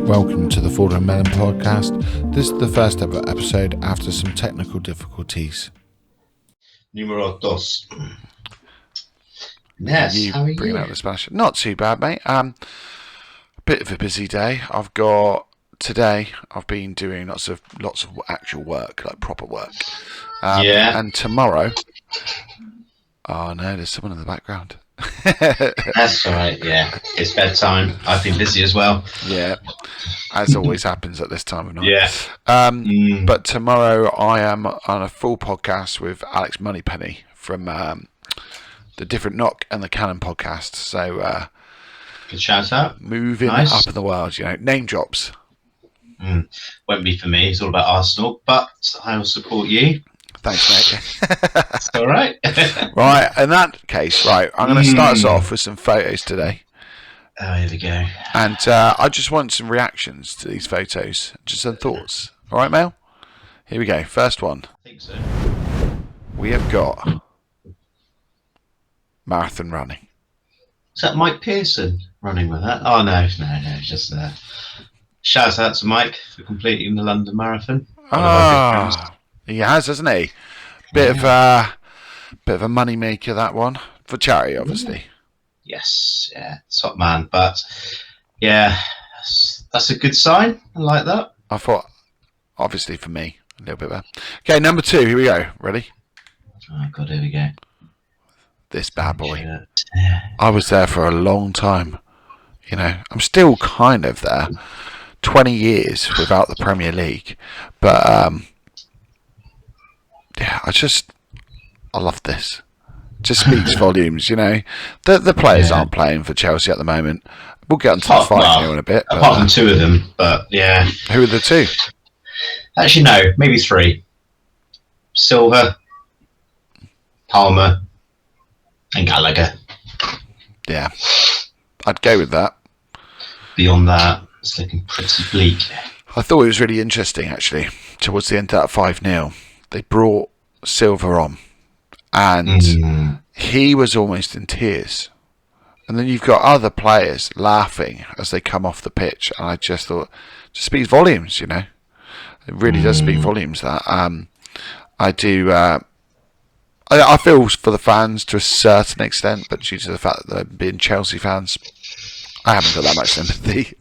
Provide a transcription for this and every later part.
Welcome to the Ford and Melon podcast. This is the first ever episode after some technical difficulties. Numero dos. Yes, how are you? Bringing out the Spanish. Not too bad, mate. A bit of a busy day. I've been doing lots of actual work, like proper work. And tomorrow. Oh no, there's someone in the background. That's all right. Yeah, it's bedtime. I've been busy as well. Yeah, as always happens at this time of night. Yeah. But tomorrow I am on a full podcast with Alex Moneypenny from the Different Knock and the Canon podcast. So good shout out. Moving up in the world, name drops. Won't be for me. It's all about Arsenal, but I will support you. Thanks, mate. That's all right. Right, in that case, I'm going to start us off with some photos today. Oh, here we go. And I just want some reactions to these photos, just some thoughts. All right, Mel? Here we go. First one. I think so. We have got marathon running. Is that Mike Pearson running with that? Oh, no, just shout out to Mike for completing the London Marathon. He has, hasn't he? Bit of a money maker, that one, for charity, obviously. Yes, yeah, top man. But yeah, that's a good sign. I like that. I thought, obviously for me, a little bit better. Okay, number 2. Here we go. Ready? Oh God, here we go. This bad boy. I was there for a long time. I'm still kind of there. 20 years without the Premier League, but yeah, I love this. Just speaks volumes, The players aren't playing for Chelsea at the moment. We'll get onto the fight here in a bit. Apart from 2 of them, but yeah. Who are the 2? Actually, no, maybe 3. Silva, Palmer, and Gallagher. Yeah, I'd go with that. Beyond that, it's looking pretty bleak. I thought it was really interesting, actually. Towards the end of that 5-0, they brought Silva on, and he was almost in tears. And then you've got other players laughing as they come off the pitch, and I just thought, it just speaks volumes, It really does speak volumes, that. I do... I feel for the fans to a certain extent, but due to the fact that they're being Chelsea fans, I haven't got that much sympathy.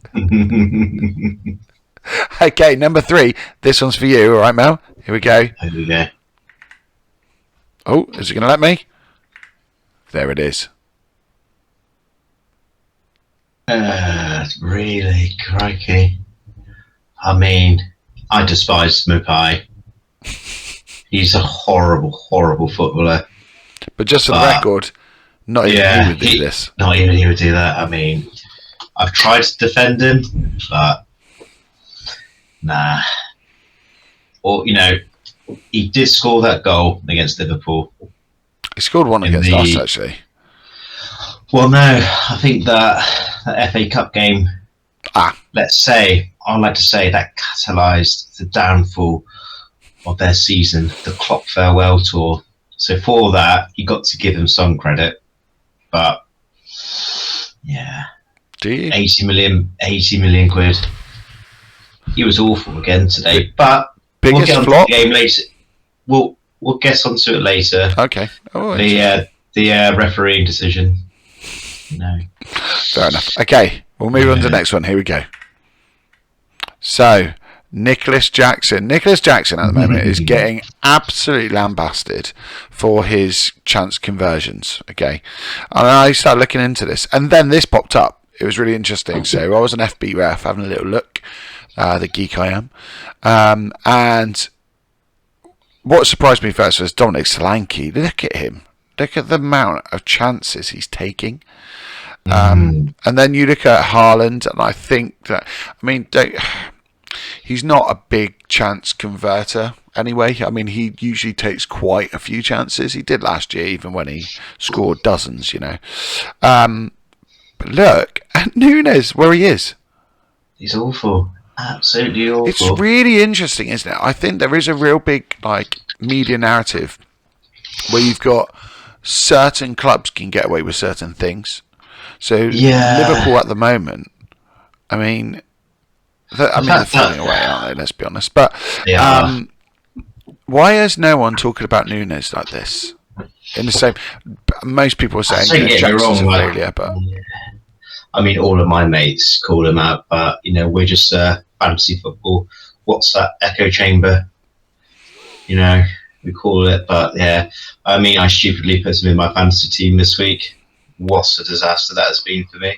Okay, number 3. This one's for you, all right, Mel? Here we go. Here we go. Oh, is it going to let me? There it is. Really, crikey. I mean, I despise Mapai. He's a horrible, horrible footballer. But just for the record, not even he would do this. Not even he would do that. I mean, I've tried to defend him, but nah. Or, he did score that goal against Liverpool. He scored one against us, actually. Well, no, I think that FA Cup game, let's say, I'd like to say that catalysed the downfall of their season, the Klopp farewell tour. So for that, you got to give him some credit. But, yeah. Do you? 80 million quid. He was awful again today, but biggest we'll get onto flop? the game later. We'll get onto it later. Okay. Oh, the refereeing decision. No. Fair enough. Okay, we'll move on to the next one. Here we go. So, Nicholas Jackson. Nicholas Jackson at the moment is getting absolutely lambasted for his chance conversions. Okay, and I started looking into this, and then this popped up. It was really interesting. So I was an FB ref having a little look. The geek I am. And what surprised me first was Dominic Solanke. Look at him. Look at the amount of chances he's taking. And then you look at Haaland, and I think that, he's not a big chance converter anyway. He usually takes quite a few chances. He did last year, even when he scored dozens, But look at Nunes, where he is. He's awful. Absolutely awful. It's really interesting, isn't it? I think there is a real big media narrative where you've got certain clubs can get away with certain things. So Liverpool at the moment, They're falling away, aren't they? Let's be honest. But They are. why is no one talking about Nunes like this? In the same, most people are saying Don't get me Jackson's wrong, a like, failure, but I mean, all of my mates call him out, but we're just fantasy football. What's that echo chamber? We call it. But yeah, I mean, I stupidly put him in my fantasy team this week. What a disaster that has been for me.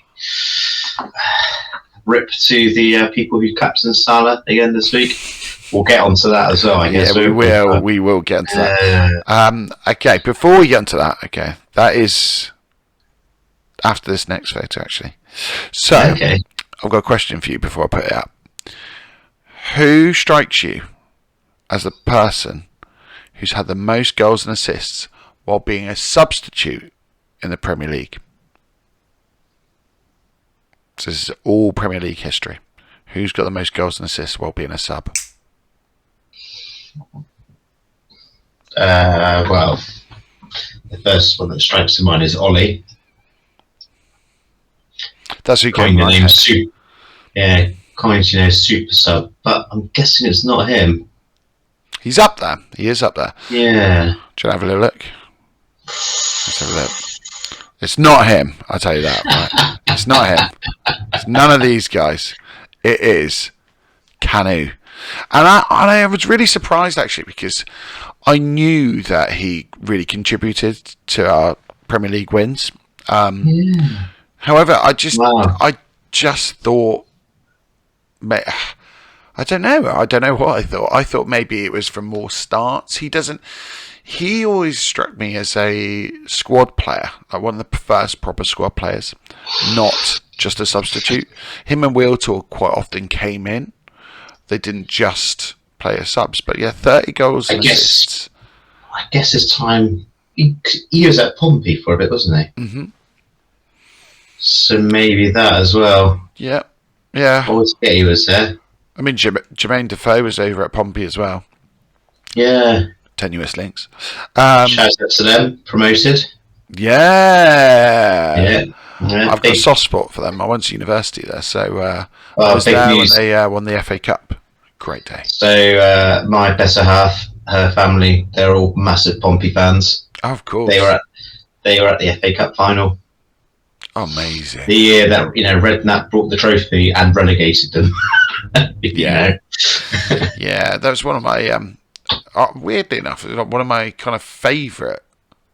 Rip to the people who captained Salah again this week. We'll get onto that as well, I guess. Yeah, we will get into that. Okay, before we get into that, that is after this next photo, actually. So, I've got a question for you before I put it up. Who strikes you as the person who's had the most goals and assists while being a substitute in the Premier League? So this is all Premier League history. Who's got the most goals and assists while being a sub? Well, the first one that strikes to mind is Ollie. That's who coined came the name coined super sub, but I'm guessing it's not him. He's up there. He is up there. Yeah. Do you want to have a little look? Let's have a look. It's not him, I'll tell you that. Right? It's not him. It's none of these guys. It is Canu. And I was really surprised, actually, because I knew that he really contributed to our Premier League wins. However, I just thought, I don't know what I thought. I thought maybe it was from more starts. He always struck me as a squad player, like one of the first proper squad players, not just a substitute. Him and Will Talk quite often came in. They didn't just play as subs, but yeah, 30 goals and assists. I guess his time, he was at Pompey for a bit, wasn't he? Mm-hmm. So maybe that as well. Yeah. I always forget he was there. I mean, Jermaine Defoe was over at Pompey as well. Yeah. Tenuous links. Shout out to them, promoted. Yeah. I've got a soft spot for them. I went to university there, so I was there when they won the FA Cup. Great day. So my better half, her family, they're all massive Pompey fans. Oh, of course. They were at the FA Cup final. Amazing. The year that Redknapp brought the trophy and relegated them. Yeah, that was one of my weirdly enough, one of my kind of favourite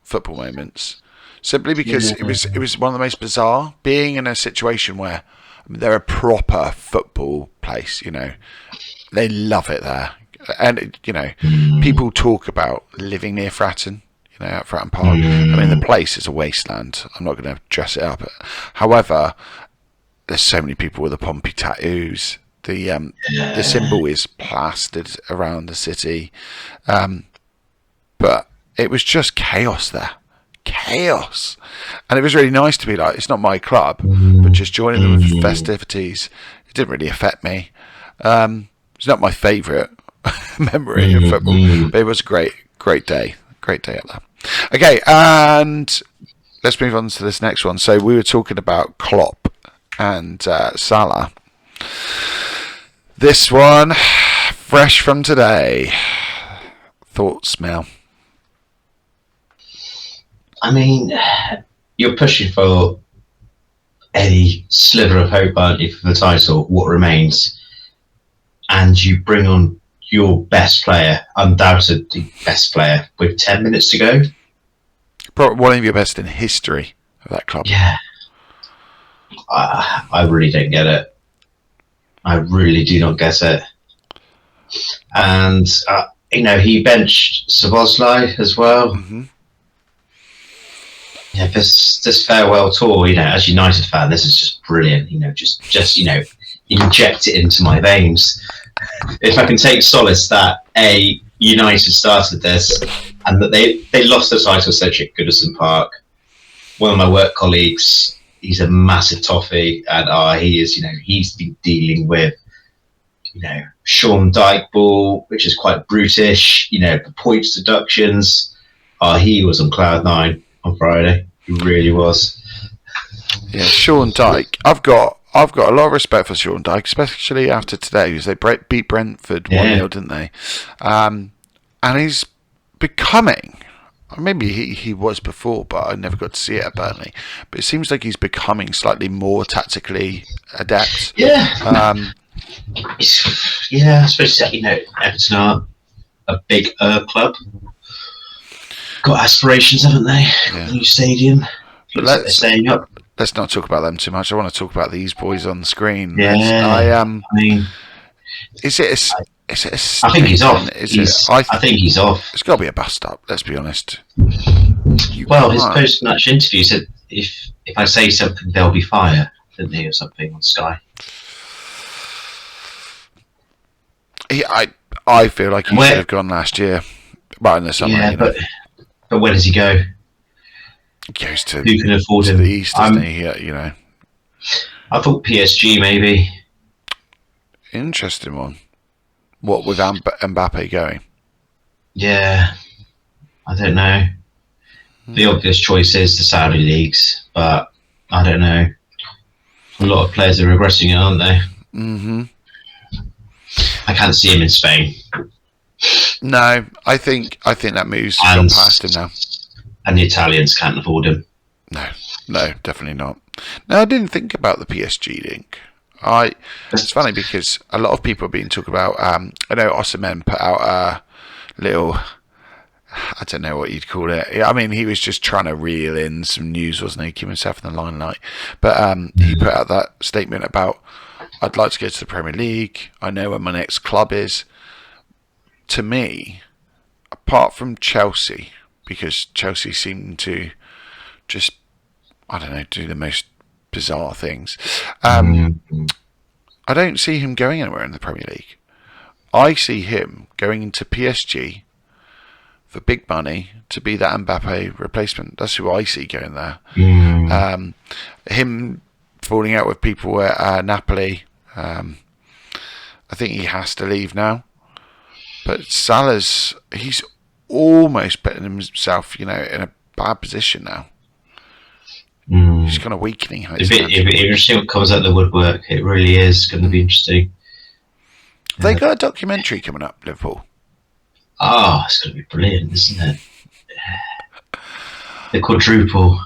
football moments. Simply because it was one of the most bizarre, being in a situation where they're a proper football place. They love it there, and people talk about living near Fratton. At Fratton Park. I mean, the place is a wasteland. I'm not going to dress it up. However, there's so many people with the Pompey tattoos. The symbol is plastered around the city. But it was just chaos there. Chaos. And it was really nice to be like, it's not my club, but just joining them with festivities. It didn't really affect me. It's not my favourite memory of football, but it was a great day. Great day up there. Okay, and let's move on to this next one. So we were talking about Klopp and Salah. This one, fresh from today. Thoughts, Mel? I mean, you're pushing for any sliver of hope, aren't you, for the title, what remains? And you bring on your best player, undoubtedly best player, with 10 minutes to go. Probably one of your best in history of that club. Yeah. I really don't get it. I really do not get it. And, he benched Szoboszlai as well. Mm-hmm. Yeah, this farewell tour, as a United fan, this is just brilliant. Just inject it into my veins. If I can take solace that United started this and that they lost the title such at Goodison Park. One of my work colleagues, he's a massive toffee, and he is, he's been dealing with, Sean Dyche ball, which is quite brutish, the points deductions. He was on cloud 9 on Friday. He really was. Yeah, Sean Dyche. I've got I've got a lot of respect for Sean Dyche, especially after today, because they beat Brentford 1-0, didn't they? And he's becoming, maybe he was before, but I never got to see it at Burnley. But it seems like he's becoming slightly more tactically adept. Yeah. Yeah, I suppose, Everton are a big club. Got aspirations, haven't they? Yeah. The new stadium. But Looks like they're staying up. Let's not talk about them too much. I want to talk about these boys on the screen. Yeah. I mean, is it a I think he's off. I think he's off. It's got to be a bust up. Let's be honest. Well, his post-match interview said, "If I say something, there'll be fire," didn't he, or something on Sky? I feel like he should have gone last year, right in the summer. Yeah, but where does he go? He goes to who can afford him? The East, doesn't he? I thought PSG maybe. Interesting one. What with Mbappe going? Yeah, I don't know. The obvious choice is the Saudi leagues, but I don't know. A lot of players are regressing it, aren't they? Mm-hmm. I can't see him in Spain. No, I think that move's gone past him now. And the Italians can't afford him. No, definitely not. No, I didn't think about the PSG link. It's funny because a lot of people have been talking about. I know Osimhen put out a little. I don't know what you'd call it. I mean, he was just trying to reel in some news, wasn't he? Keep himself in the limelight. But he put out that statement about, I'd like to go to the Premier League. I know where my next club is. To me, apart from Chelsea, because Chelsea seem to just, I don't know, do the most bizarre things. I don't see him going anywhere in the Premier League. I see him going into PSG for big money to be that Mbappe replacement. That's who I see going there. Him falling out with people at Napoli, I think he has to leave now. But he's almost putting himself, in a bad position now. He's kind of weakening. If it comes out of the woodwork, it really is going to be interesting. They got a documentary coming up, Liverpool. Oh, it's going to be brilliant, isn't it? The quadruple.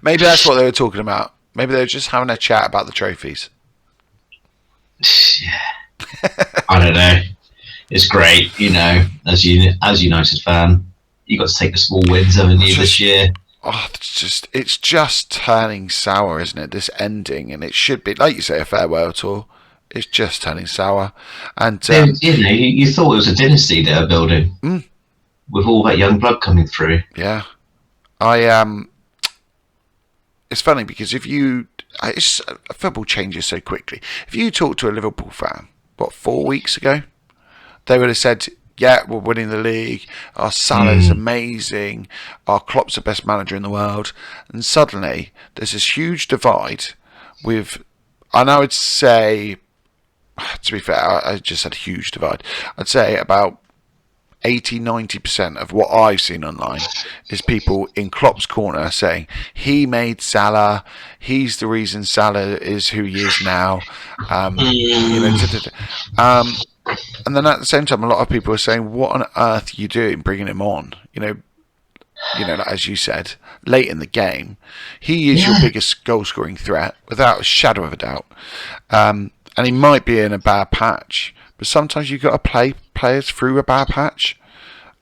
Maybe that's what they were talking about. Maybe they were just having a chat about the trophies. Yeah. I don't know. It's great, as United fan. You got to take the small wins, haven't you, this year? Oh, it's just turning sour, isn't it? This ending, and it should be, like you say, a farewell tour. It's just turning sour, and you thought it was a dynasty they were building with all that young blood coming through. Yeah, It's funny because football changes so quickly. If you talk to a Liverpool fan, 4 weeks ago, they would have said, yeah, we're winning the league. Our Salah's amazing. Our Klopp's the best manager in the world. And suddenly, there's this huge divide with, and I would say, to be fair, I just said huge divide. I'd say about 80-90% of what I've seen online is people in Klopp's corner saying he made Salah, he's the reason Salah is who he is now. And then at the same time, a lot of people are saying, "What on earth are you doing, bringing him on?" As you said, late in the game, he is your biggest goal-scoring threat without a shadow of a doubt. And he might be in a bad patch, but sometimes you've got to play players through a bad patch.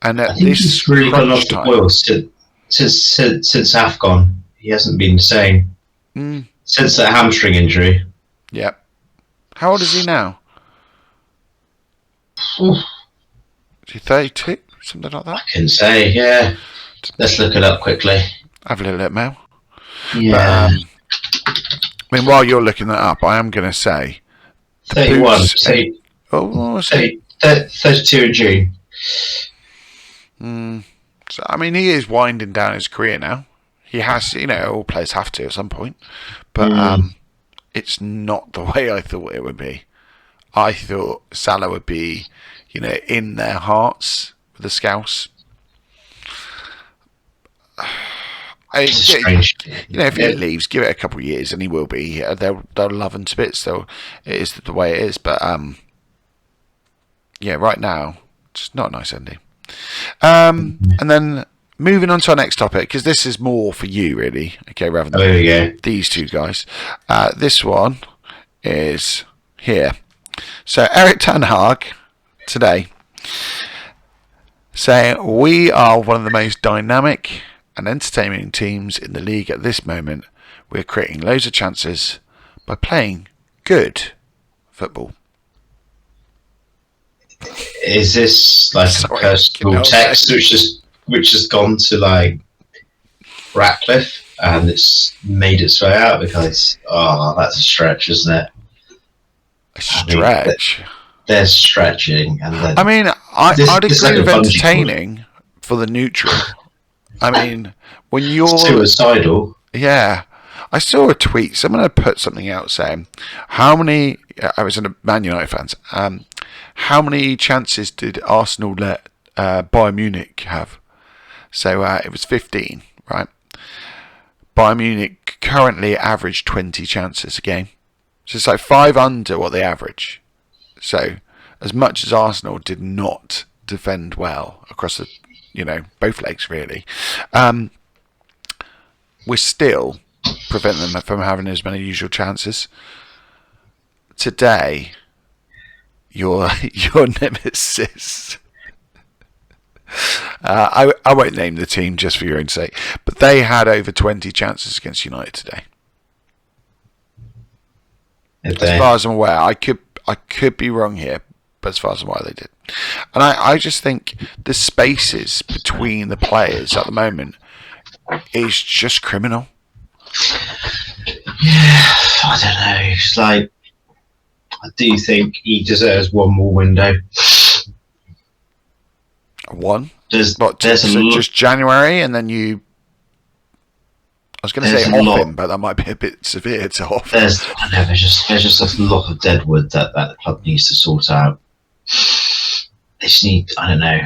And at this he's really gone off the boil since AFCON. He hasn't been the same since that hamstring injury. Yep. How old is he now? Is he 32? Something like that? I can say, yeah. Let's look it up quickly. Have a little look, Mel. Yeah. But, while you're looking that up, I am going to say 31. 32 in June. So, he is winding down his career now. He has, all players have to at some point. But it's not the way I thought it would be. I thought Salah would be, in their hearts with the Scouse. It's strange. If he leaves, give it a couple of years, and he will be. They'll love him to bits. So it is the way it is. But right now, it's not a nice ending. And then moving on to our next topic, because this is more for you, really. Okay, rather than these two guys. This one is here. So Eric Ten Hag today saying, "We are one of the most dynamic and entertaining teams in the league at this moment. We're creating loads of chances by playing good football." Is this like a personal text which has gone to like Ratcliffe and it's made its way out? Because that's a stretch, isn't it? A stretch. They're stretching, and then I'd agree with entertaining for the neutral. I mean, when you're suicidal. Yeah, I saw a tweet. Someone had put something out saying, "How many?" I was in a Man United fans. How many chances did Arsenal let Bayern Munich have? So it was 15, right? Bayern Munich currently average 20 chances a game, so it's like 5 under what they average. So as much as Arsenal did not defend well across the, both legs really, we're still preventing them from having as many usual chances. Today, your nemesis. I won't name the team just for your own sake, but they had over 20 chances against United today. As far as I'm aware, I could be wrong here, but as far as I'm aware, they did. And I just think the spaces between the players at the moment is just criminal. Yeah, I don't know. It's like, I do think he deserves one more window. One? There's just January, and then you... I was going to say off him, but that might be a bit severe to off. There's just a lot of deadwood that the club needs to sort out. They just need, I don't know,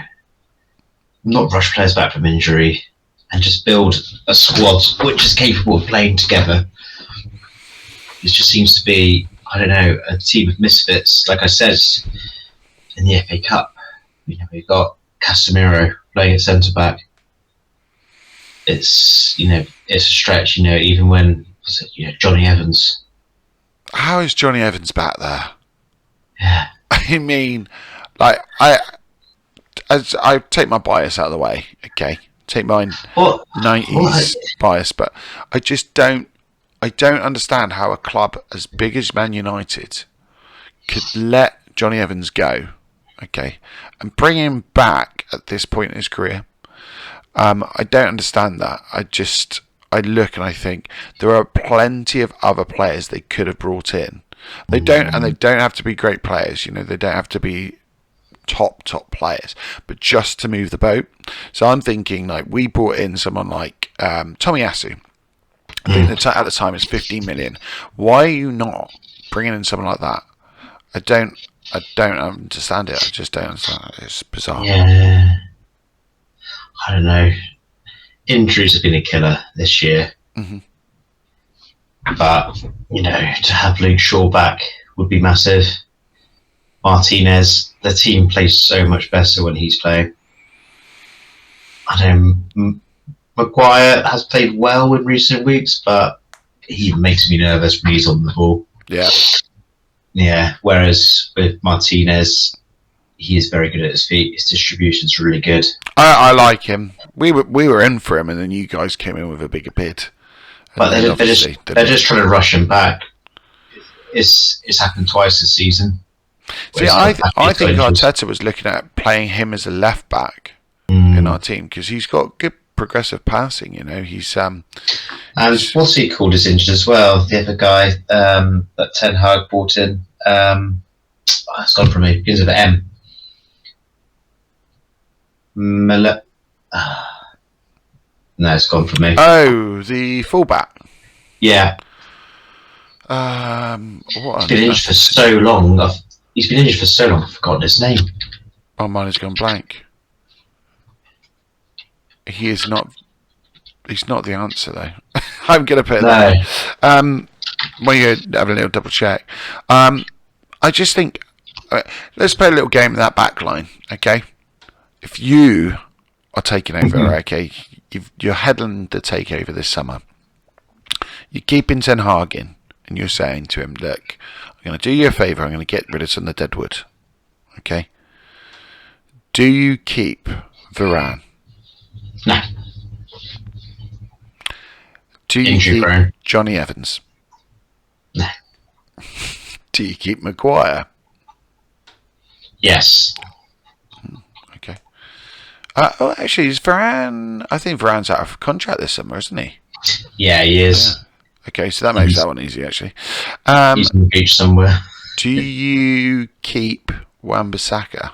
not rush players back from injury, and just build a squad which is capable of playing together. It just seems to be, I don't know, a team of misfits. Like I said, in the FA Cup, we've got Casemiro playing at centre back. It's it's a stretch. Even when Johnny Evans. How is Johnny Evans back there? Yeah. I mean, like I take my bias out of the way. Okay, take my 90s bias, but I just don't understand how a club as big as Man United could let Johnny Evans go. Okay, and bring him back at this point in his career. I don't understand that. I look and I think there are plenty of other players they could have brought in. They don't have to be great players. They don't have to be top players, but just to move the boat. So I'm thinking like we brought in someone like Tomiyasu. I think at the time it's 15 million. Why are you not bringing in someone like that? I don't understand it. I just don't understand it. It's bizarre. Yeah. I don't know. Injuries have been a killer this year. Mm-hmm. But, to have Luke Shaw back would be massive. Martinez, the team plays so much better when he's playing. I know Maguire has played well in recent weeks, but he makes me nervous when he's on the ball. Yeah. Yeah, whereas with Martinez, he is very good at his feet. His distribution's really good. I like him. We were in for him, and then you guys came in with a bigger bid. But they're just trying to rush him back. It's happened twice this season. See, I think Arteta was looking at playing him as a left back in our team because he's got good progressive passing. He's and what's he called is injured as well. The other guy that Ten Hag brought in, it's gone from me. Begins with an M. Melon. No, it's gone from me. Oh, the fullback. Yeah. He's been injured for so long. I've forgotten his name. Oh, mine has gone blank. He is not He's not the answer, though. I'm going to put it No. that way. Well, you have a little double check. I just think, let's play a little game of that back line, okay? If you are taking over, okay, you're heading the takeover this summer. You're keeping Ten Hag in, and you're saying to him, look, I'm going to do you a favour, I'm going to get rid of some of the deadwood, okay? Do you keep Varane? No. Do you Injury keep prone. Johnny Evans? No. Do you keep Maguire? Yes. Okay. Actually, is Varane... I think Varane's out of contract this summer, isn't he? Yeah, he is. Yeah. Okay, so that makes that one easy, actually. He's on the beach somewhere. Do you keep Wan-Bissaka?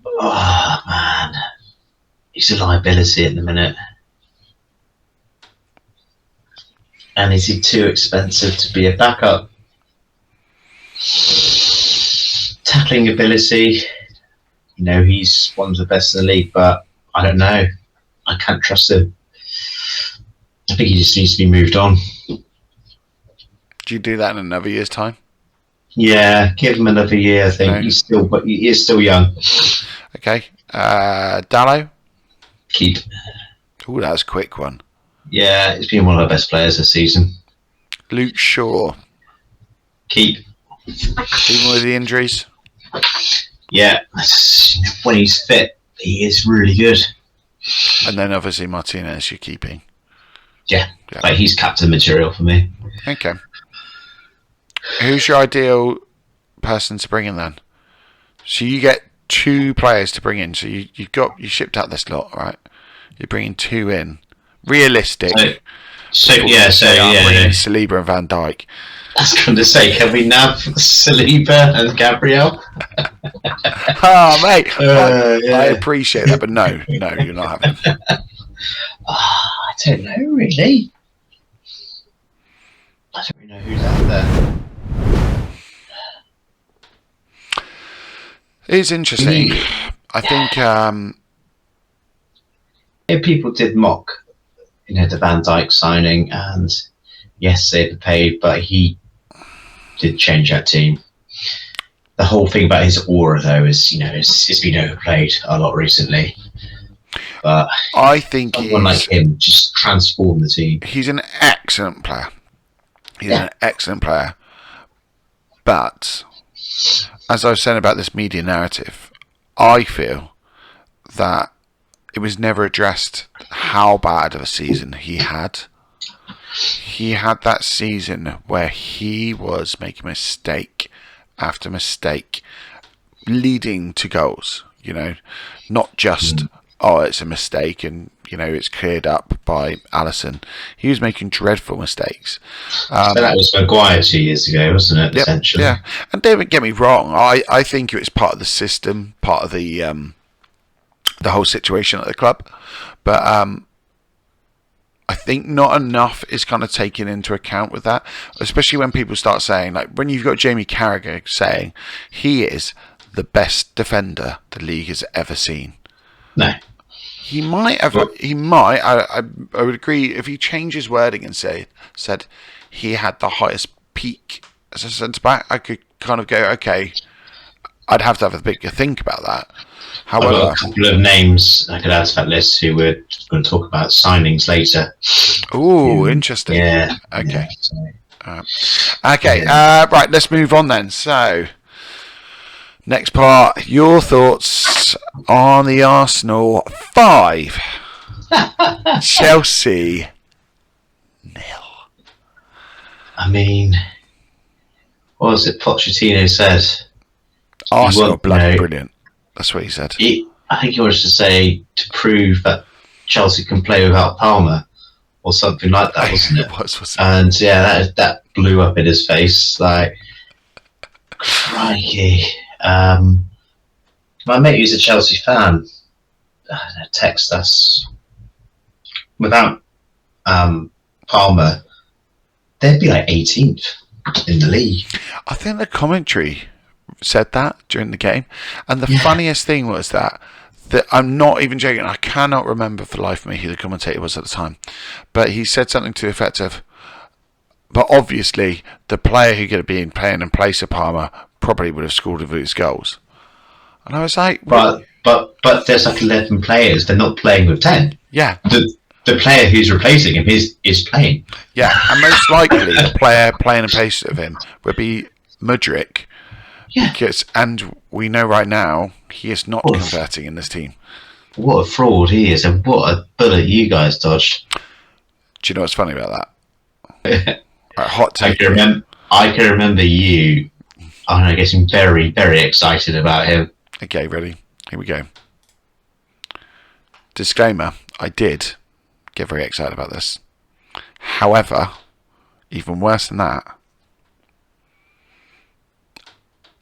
Oh, man. He's a liability at the minute. And is he too expensive to be a backup? Tackling ability, he's one of the best in the league, but I don't know. I can't trust him. I think he just needs to be moved on. Do you do that in another year's time? Yeah, give him another year. I think he is still young. Okay, Dallo. Keep. Oh, that was a quick one. Yeah, he's been one of our best players this season. Luke Shaw. Keep. Even with the injuries. Yeah, when he's fit, he is really good. And then obviously Martinez, you're keeping. Yeah, like he's captain material for me. Okay. Who's your ideal person to bring in then? So you get 2 players to bring in. So you shipped out this lot, right? You're bringing 2 in. Realistic. Bringing Saliba and Van Dijk. I was going to say, can we nab Saliba and Gabriel? Oh, mate, Yeah. I appreciate that, but no, you're not having them. I don't know, really. I don't really know who's out there. It's interesting. I think people did mock, the Van Dijk signing, and yes, they paid, but he did change that team. The whole thing about his aura, though, is it's been overplayed a lot recently. But I think someone like him just transformed the team. He's an excellent player. An excellent player. But as I was saying about this media narrative, I feel that it was never addressed how bad of a season he had. He had that season where he was making mistake after mistake, leading to goals. Not just it's a mistake and it's cleared up by Alisson. He was making dreadful mistakes. So that was Maguire 2 years ago, wasn't it? Yep, essentially. Yeah, and don't get me wrong. I think it was part of the system, part of the whole situation at the club, but I think not enough is kind of taken into account with that, especially when people start saying, like when you've got Jamie Carragher saying he is the best defender the league has ever seen. No. He might have. He might. I would agree if he changed his wording and said he had the highest peak as a centre back. I could kind of go, okay. I'd have to have a bigger think about that. However, I've got a couple of names I could add to that list who we're going to talk about signings later. Ooh, interesting. Yeah. Okay. Yeah, okay. Right. Let's move on then. So, next part. Your thoughts on the Arsenal 5, Chelsea 0. I mean, what was it Pochettino said? Arsenal bloody brilliant. That's what he said. I think he wanted to say to prove that Chelsea can play without Palmer or something like that, wasn't it? was. And yeah, that blew up in his face. Like, crikey. My mate who's a Chelsea fan text us. Without Palmer, they'd be like 18th in the league. I think the commentary said that during the game, and the funniest thing was that I'm not even joking. I cannot remember for the life of me who the commentator was at the time, but he said something to the effect of, "But obviously, the player who could have been playing in place of Palmer probably would have scored with his goals." And I was like, but there's like 11 players. They're not playing with 10. Yeah. The player who's replacing him is playing. Yeah, and most likely the player playing in place of him would be Mudryk. Yeah. And we know right now he is not converting in this team. What a fraud he is, and what a bullet you guys dodged. Do you know what's funny about that? Hot take. I can remember you, I don't know, getting very, very excited about him. Okay, ready? Here we go. Disclaimer, I did get very excited about this. However, even worse than that,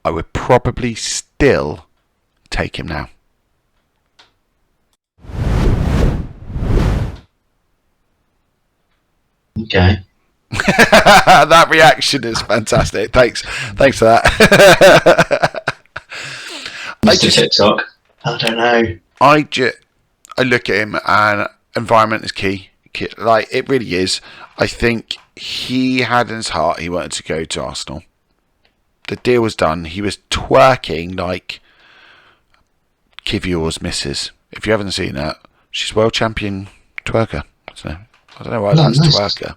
I would probably still take him now. Okay. That reaction is fantastic. Thanks for that. Mr. TikTok. I don't know. I look at him and environment is key. Like, it really is. I think he had in his heart he wanted to go to Arsenal. The deal was done. He was twerking like Kivior's missus. If you haven't seen that, she's world champion twerker. So I don't know why that's nice. Twerker.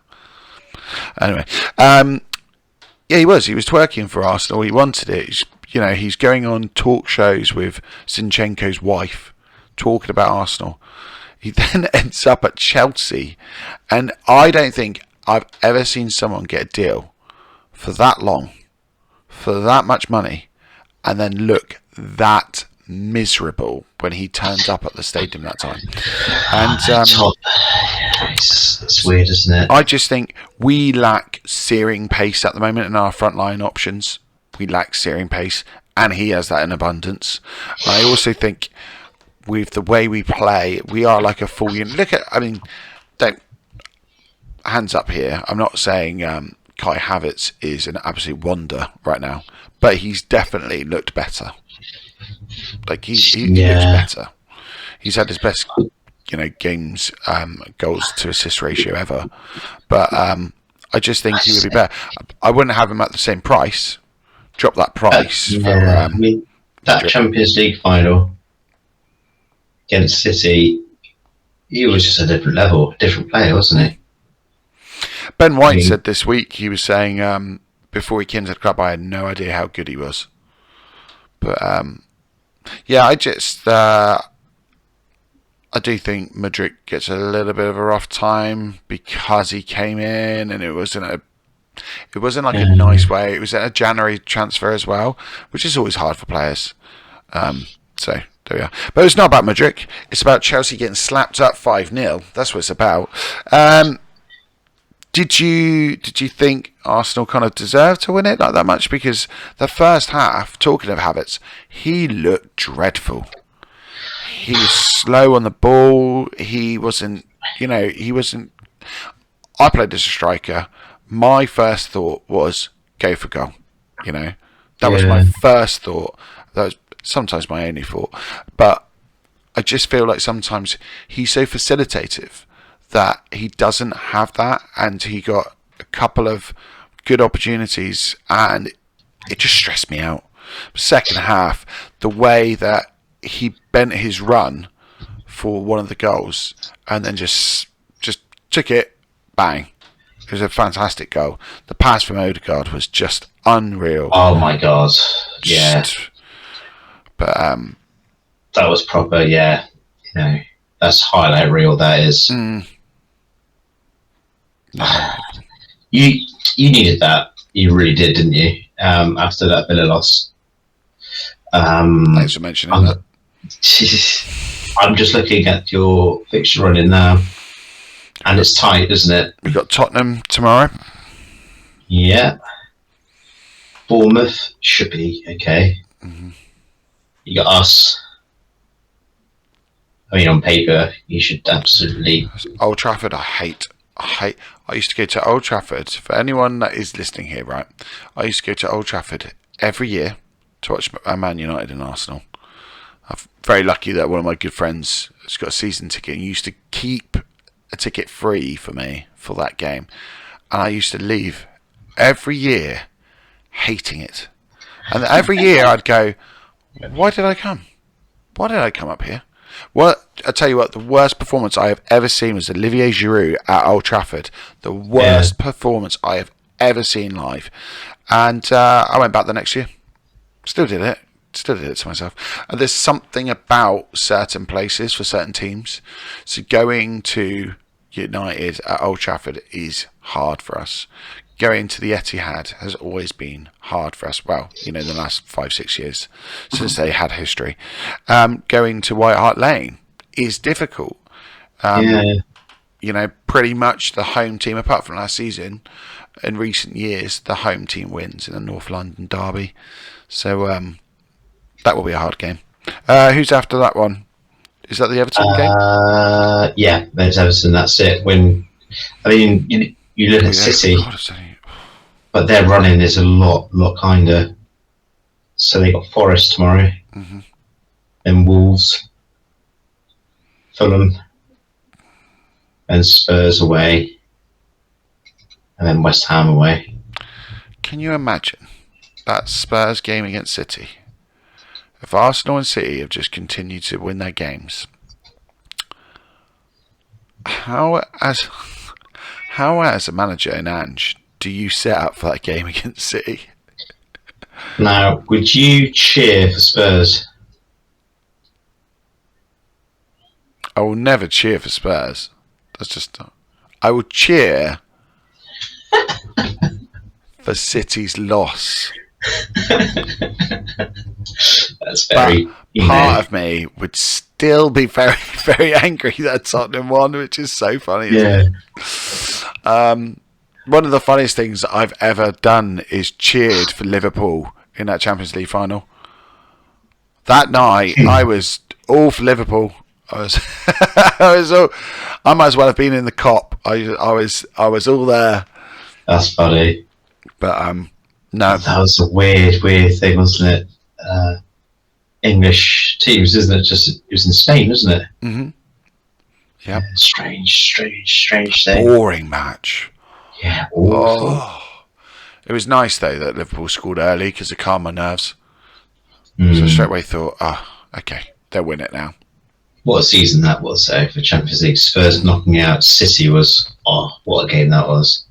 Anyway, yeah, he was twerking for Arsenal. He wanted it. He's going on talk shows with Zinchenko's wife, talking about Arsenal. He then ends up at Chelsea, and I don't think I've ever seen someone get a deal for that long, for that much money, and then look that miserable when he turned up at the stadium that time. And it's weird, isn't it? I just think we lack searing pace at the moment in our frontline options. We lack searing pace, and he has that in abundance. I also think with the way we play, we are like a full unit. Don't hands up here. I'm not saying Kai Havertz is an absolute wonder right now, but he's definitely looked better. Like he looks better. He's had his best, games, goals to assist ratio ever. But I just think he would be better. I wouldn't have him at the same price. Drop that price. That Champions League final against City, he was just a different level, different player, wasn't he? Ben White said this week, he was saying, before he came to the club, I had no idea how good he was. But yeah, I do think Mudryk gets a little bit of a rough time because he came in and it wasn't like a nice way. It was a January transfer as well, which is always hard for players. So there we are. But it's not about Mudryk. It's about Chelsea getting slapped up 5-0. That's what it's about. Did you think Arsenal kind of deserved to win it like that much? Because the first half, talking of Havertz, he looked dreadful. He was slow on the ball. He wasn't. I played as a striker. My first thought was go for goal. That was my first thought. That was sometimes my only thought. But I just feel like sometimes he's so facilitative that he doesn't have that, and he got a couple of good opportunities and it just stressed me out. Second half, the way that he bent his run for one of the goals and then just took it, bang. It was a fantastic goal. The pass from Odegaard was just unreal. Oh my god. Yeah. But that was proper, yeah. That's highlight reel, that is. You needed that. You really did, didn't you? After that Villa loss. Thanks for mentioning that. I'm just looking at your fixture running now, and it's tight, isn't it? We've got Tottenham tomorrow. Yeah. Bournemouth should be okay. Mm-hmm. You got us. On paper, you should absolutely. Old Trafford, I hate. I used to go to Old Trafford. For anyone that is listening here, right? I used to go to Old Trafford every year to watch Man United and Arsenal. I'm very lucky that one of my good friends has got a season ticket and used to keep a ticket free for me for that game. And I used to leave every year hating it. And every year I'd go, why did I come? Why did I come up here? Well, I tell you what, the worst performance I have ever seen was Olivier Giroud at Old Trafford. The worst performance I have ever seen live. And I went back the next year. Still did it to myself. And there's something about certain places for certain teams. So going to United at Old Trafford is hard for us. Going to the Etihad has always been hard for us. Well, the last 5-6 years since they had history. Going to White Hart Lane is difficult. Pretty much the home team, apart from last season, in recent years, the home team wins in a North London derby. So that will be a hard game. Who's after that one? Is that the Everton game? Yeah, there's Everton. That's it. You look at City, but their running is a lot kinder. So they got Forest tomorrow, then Wolves, Fulham, and Spurs away, and then West Ham away. Can you imagine that Spurs game against City? If Arsenal and City have just continued to win their games, how as a manager in Ange do you set up for that game against City? Now, would you cheer for Spurs? I will never cheer for Spurs. I will cheer for City's loss. That's very. Part of me would still be very, very angry that Tottenham won, which is so funny. Yeah. One of the funniest things that I've ever done is cheered for Liverpool in that Champions League final. That night, I was all for Liverpool. I might as well have been in the Kop. I was all there. That's funny. But no, that was a weird thing, wasn't it? English teams, isn't it? It was in Spain, wasn't it? Mm-hmm. Yeah. Strange thing. Boring match. Yeah, awful. Oh. It was nice though that Liverpool scored early because it calmed my nerves. So straight away thought, okay, they'll win it now. What a season that was, though, for Champions League. Spurs knocking out City was, what a game that was.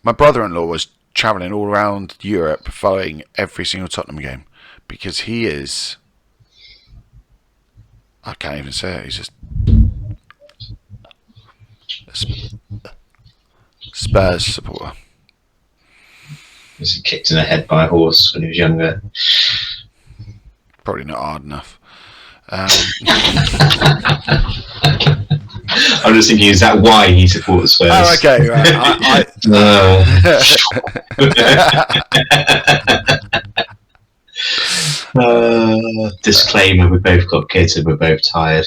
My brother-in-law was travelling all around Europe following every single Tottenham game because he is, I can't even say it, he's just a Spurs supporter. He was kicked in the head by a horse when he was younger. Probably not hard enough. I'm just thinking, is that why he supports Spurs? Oh, okay, right. Disclaimer, we both got kids and we're both tired.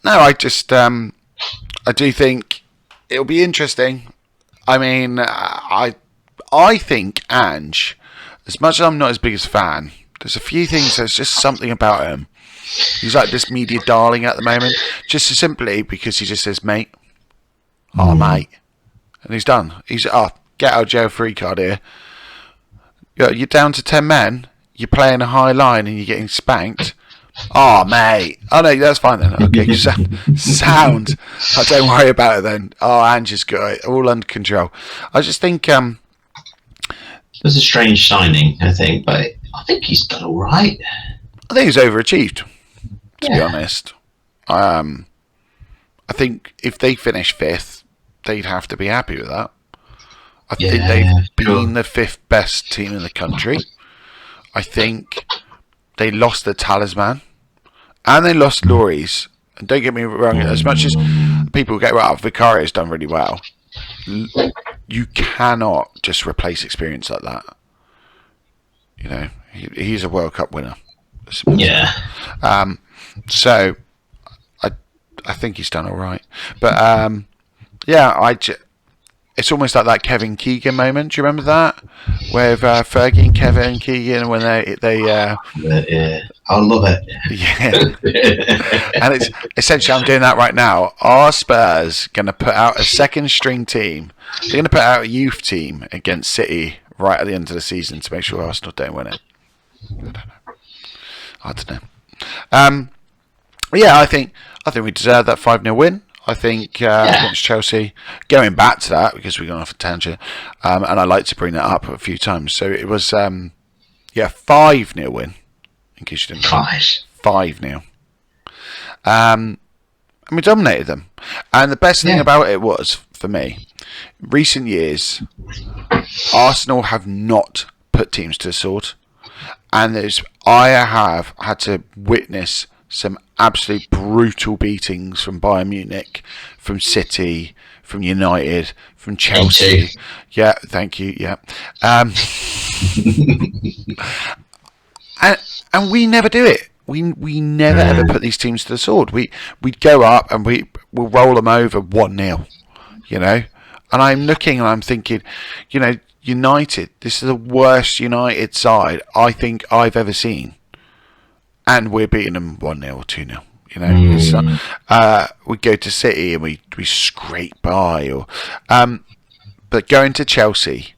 No, I do think it'll be interesting. I mean, I think Ange, as much as I'm not his biggest fan, there's a few things, there's just something about him. He's like this media darling at the moment, just simply because he just says, mate. Oh, mate. And he's done. He's, get out of jail free card here. You're down to 10 men, you're playing a high line and you're getting spanked. Oh, mate. Oh, no, that's fine then. Okay, sound. Oh, don't worry about it then. Oh, Ange's got it all under control. I just think... it was a strange signing, I think, but I think he's done all right. I think he's overachieved, to be honest. I think if they finish 5th, they'd have to be happy with that. I think they've been the 5th best team in the country. I think they lost their talisman and they lost Lloris. And don't get me wrong, as much as people get Vicario's done really well, you cannot just replace experience like that. You know, he's a World Cup winner. Yeah. So I think he's done all right. But it's almost like that Kevin Keegan moment. Do you remember that? With Fergie and Kevin Keegan when they yeah, I love it. Yeah. And it's essentially, I'm doing that right now. Are Spurs going to put out a second string team? They're going to put out a youth team against City right at the end of the season to make sure Arsenal don't win it. I don't know. Yeah, I think we deserve that 5-0 win. I think against Chelsea, going back to that because we're going off a tangent, and I like to bring that up a few times. So it was 5-0 win. In case you didn't know. 5-0. And we dominated them. And the best thing about it was, for me, recent years, Arsenal have not put teams to the sword. And I have had to witness some absolutely brutal beatings from Bayern Munich, from City, from United, from Chelsea. Yeah, thank you. Yeah. And we never do it. We never ever put these teams to the sword. We'd go up and we'll roll them over 1-0, you know. And I'm looking and I'm thinking, you know, United. This is the worst United side I think I've ever seen, and we're beating them 1-0 or 2-0. You know, we go to City and we scrape by, or but going to Chelsea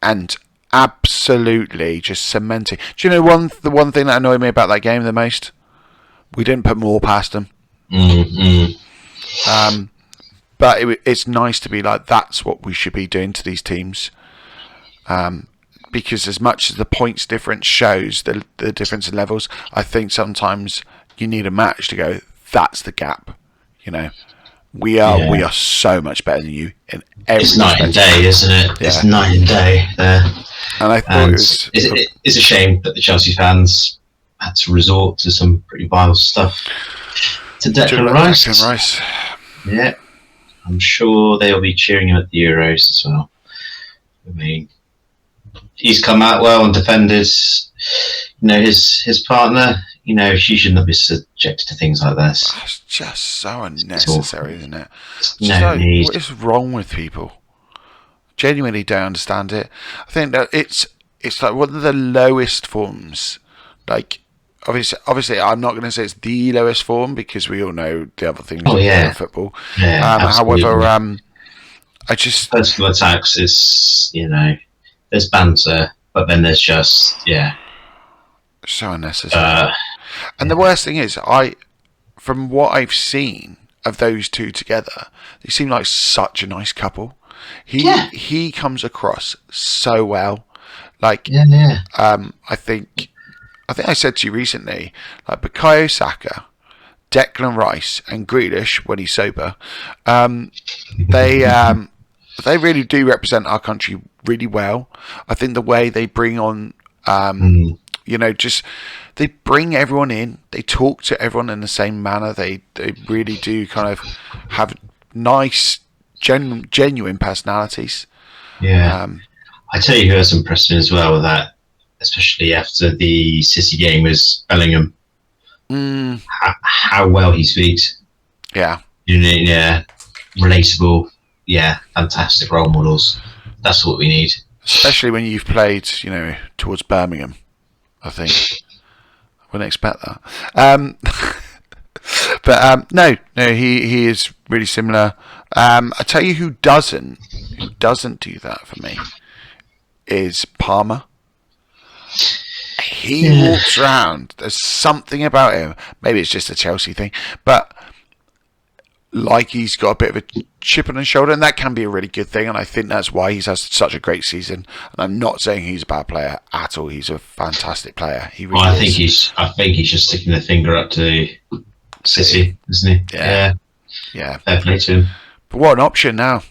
and absolutely just cementing. Do you know the one thing that annoyed me about that game the most? We didn't put more past them. But it's nice to be like, that's what we should be doing to these teams. Because as much as the points difference shows the difference in levels, I think sometimes you need a match to go, that's the gap. You know, we are so much better than you in every It's night and day, isn't it? Yeah. It's night and day there. And I thought it's a shame that the Chelsea fans had to resort to some pretty vile stuff. To Declan Rice. Yeah. I'm sure they'll be cheering him at the Euros as well. I mean, he's come out well and defended, you know, his partner. You know, she shouldn't be subjected to things like this. It's just so unnecessary, isn't it? No need. What is wrong with people? Genuinely don't understand it. I think that it's like one of the lowest forms. Like, obviously, I'm not going to say it's the lowest form because we all know the other things in football. Yeah, however, I just personal attacks is, you know, there's banter, but then there's just so unnecessary. And the worst thing is, from what I've seen of those two together, they seem like such a nice couple. He comes across so well. Like, I think I said to you recently, like Bukayo Saka, Declan Rice, and Grealish when he's sober, they really do represent our country really well. I think the way they bring on, you know, just they bring everyone in. They talk to everyone in the same manner. They really do kind of have nice, genuine personalities. Yeah. I tell you who has impressed me as well with that, especially after the City game, was Bellingham. How well he speaks. Yeah. You know, yeah. Relatable. Yeah. Fantastic role models. That's what we need. Especially when you've played, you know, towards Birmingham, I think. I wouldn't expect that. But no, he is really similar. I tell you who doesn't do that for me is Palmer. He walks around. There's something about him. Maybe it's just a Chelsea thing, but like he's got a bit of a chip on his shoulder, and that can be a really good thing. And I think that's why he's had such a great season. And I'm not saying he's a bad player at all. He's a fantastic player. He really I think he's just sticking the finger up to City, isn't he? Yeah. Fair play to him. But what an option now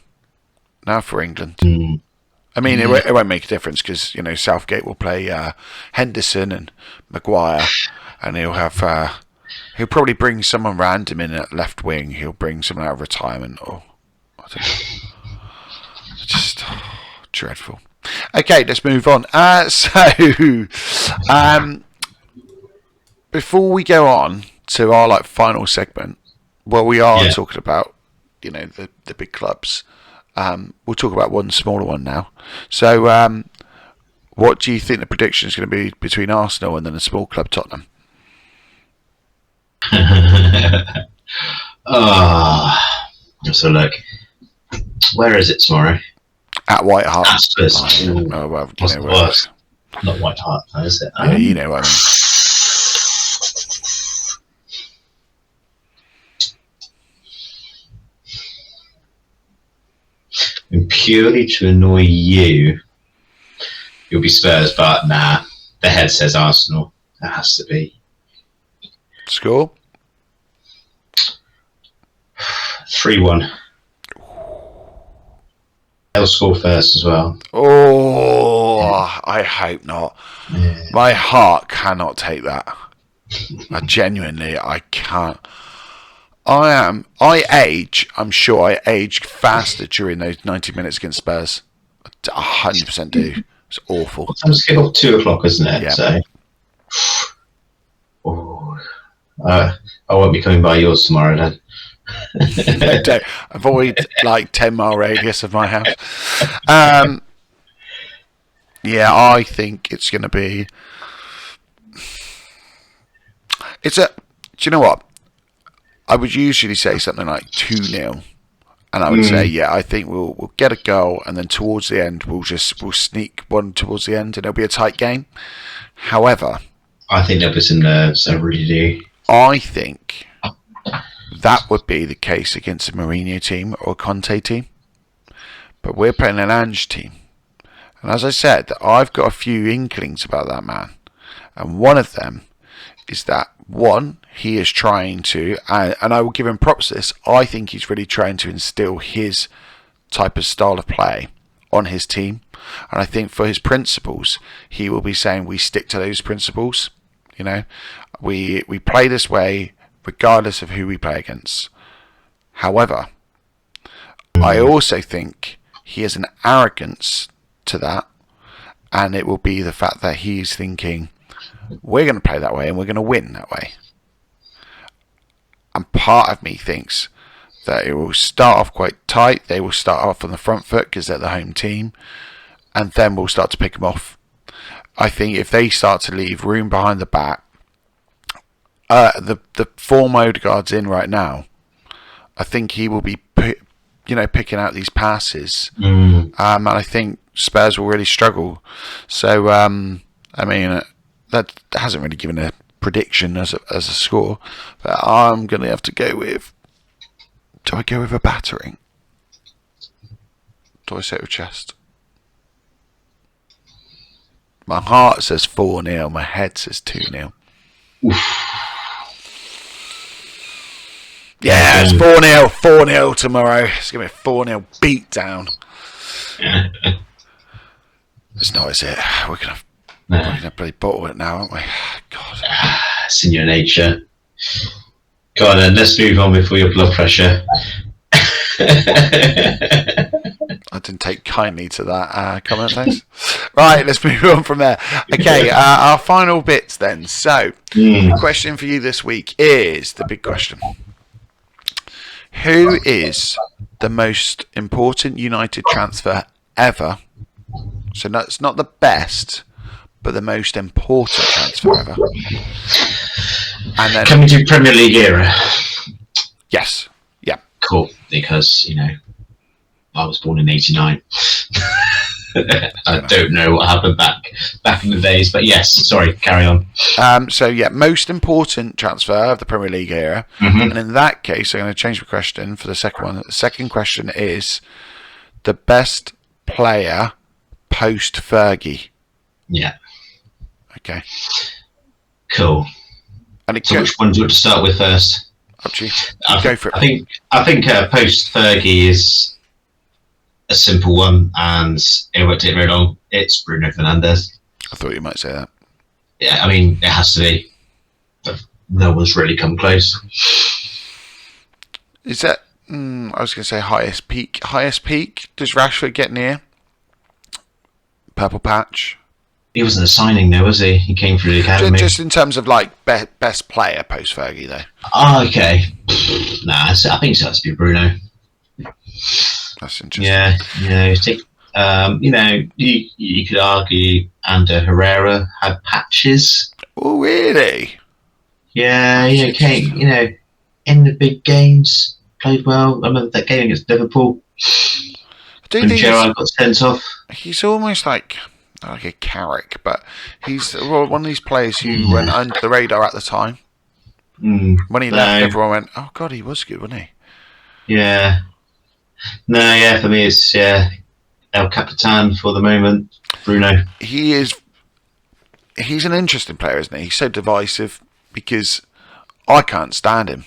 for England. I mean, it won't make a difference because, you know, Southgate will play Henderson and Maguire, and he'll probably bring someone random in at left wing. He'll bring someone out of retirement, or I don't know. Just dreadful. Okay, let's move on. Before we go on to our final segment, we are talking about, you know, the big clubs. We'll talk about one smaller one now. So, what do you think the prediction is going to be between Arsenal and then a small club Tottenham? So look, where is it tomorrow? At White Hart. At Spurs. Oh, well, What's the worst? Not White Hart, is it? Yeah, you know what I mean. And purely to annoy you, you'll be Spurs, but nah, the head says Arsenal. That has to be. Score? 3-1. They'll score first as well. Oh, I hope not. Yeah. My heart cannot take that. I can't. I'm sure I aged faster during those 90 minutes against Spurs. 100% do. It's awful. What time's kick off? 2 o'clock, isn't it? Yeah. So, I won't be coming by yours tomorrow then. Don't avoid 10-mile radius of my house. Yeah, I think it's going to be. Do you know what? I would usually say something like 2-0, and I would say, yeah, I think we'll get a goal, and then towards the end we'll sneak one towards the end, and it'll be a tight game. However, I think there'll be some nerves. I really do. I think that would be the case against a Mourinho team or a Conte team, but we're playing an Ange team, and as I said, I've got a few inklings about that man, and one of them is that he is trying to, and I will give him props to this, I think he's really trying to instill his type of style of play on his team, and I think for his principles he will be saying we stick to those principles. You know, we play this way regardless of who we play against. However, I also think he has an arrogance to that, and it will be the fact that he's thinking we're going to play that way and we're going to win that way. And part of me thinks that it will start off quite tight. They will start off on the front foot because they're the home team, and then we'll start to pick them off. I think if they start to leave room behind the back, the form Odegaard's in right now, I think he will be picking out these passes, and I think Spurs will really struggle. So I mean, that hasn't really given a prediction as a score, but I'm going to have to go with. Do I go with a battering? Do I say it with chest? My heart says 4-0. My head says 2-0. Yeah, it's 4-0. 4-0 tomorrow. It's going to be a 4-0 beatdown. It's not, is it? We're going to bloody bottle it now, aren't we? God. It's in your nature. Go on then, let's move on before your blood pressure. I didn't take kindly to that comment, thanks. Right, let's move on from there. Okay, our final bits then. So, the question for you this week is the big question. Who is the most important United transfer ever? So, it's not the best, but the most important transfer ever. And then, can we do Premier League era? Yes. Yeah. Cool, because, I was born in 89. I don't know what happened back in the days, but yes, sorry, carry on. So yeah, most important transfer of the Premier League era, and in that case, I'm going to change the question for the second one. The second question is the best player post Fergie. Yeah. Okay. Cool. And which one do you want to start with first? Up to you. Go for it. I think post Fergie is a simple one, and it won't take very long. It's Bruno Fernandes. I thought you might say that. Yeah, I mean, it has to be. No one's really come close. Is that? I was going to say highest peak. Highest peak. Does Rashford get near? Purple patch. He wasn't a signing though, was he? He came through the academy. Just in terms of best player post Fergie though. Oh, okay. Nah, I think it has to be Bruno. That's interesting. Yeah, you could argue Ander Herrera had patches. Oh, really? Yeah, That's Kane, interesting. in the big games, played well. I remember that game against Liverpool I do when think Gerrard got sent off. he's almost like not like a Carrick, but he's one of these players who went Yeah. under the radar at the time. When he left, No, everyone went, "Oh God, he was good, wasn't he?" yeah. No, yeah, for me it's El Capitan for the moment, Bruno. He is. He's an interesting player, isn't he? He's so divisive because I can't stand him.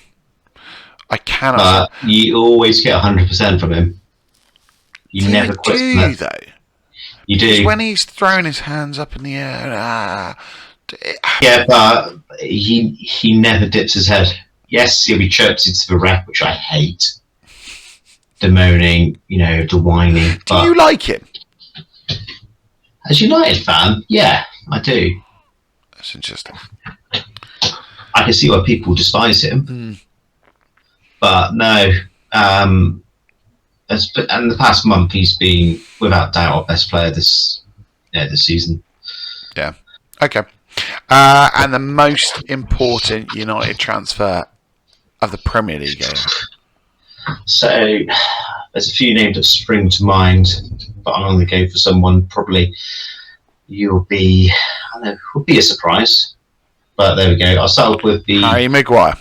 I cannot stand. But you always get 100% from him. You never quit Do from you that. though? You Because do. when he's throwing his hands up in the air, Yeah, but he never dips his head. Yes, he'll be chirped into the ref, which I hate. The moaning, the whining. do you like him? As a United fan, yeah, I do. That's interesting. I can see why people despise him. But no, and the past month he's been without doubt our best player this season. Yeah. Okay. And the most important United transfer of the Premier League era. So there's a few names that spring to mind, but I'm going to go for someone probably would be a surprise. But there we go. I'll start off with the Harry Maguire.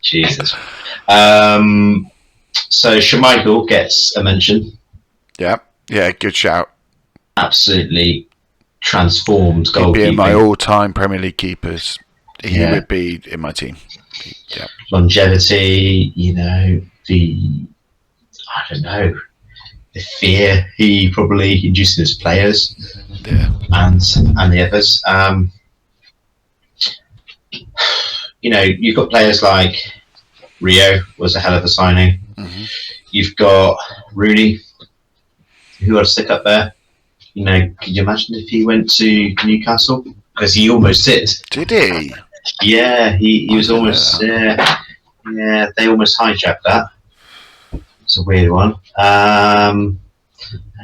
Jesus. So Schmeichel gets a mention. Yeah, good shout. Absolutely transformed He'd goalkeeping. be in my all-time Premier League keepers. He would be in my team. Yeah. Longevity, the fear he probably induced in his players, and the others. You've got players like Rio was a hell of a signing. Mm-hmm. You've got Rooney, who I'd stick up there. Could you imagine if he went to Newcastle? Because he almost did. Did he? Yeah, he was almost. Yeah, they almost hijacked that. It's a weird one.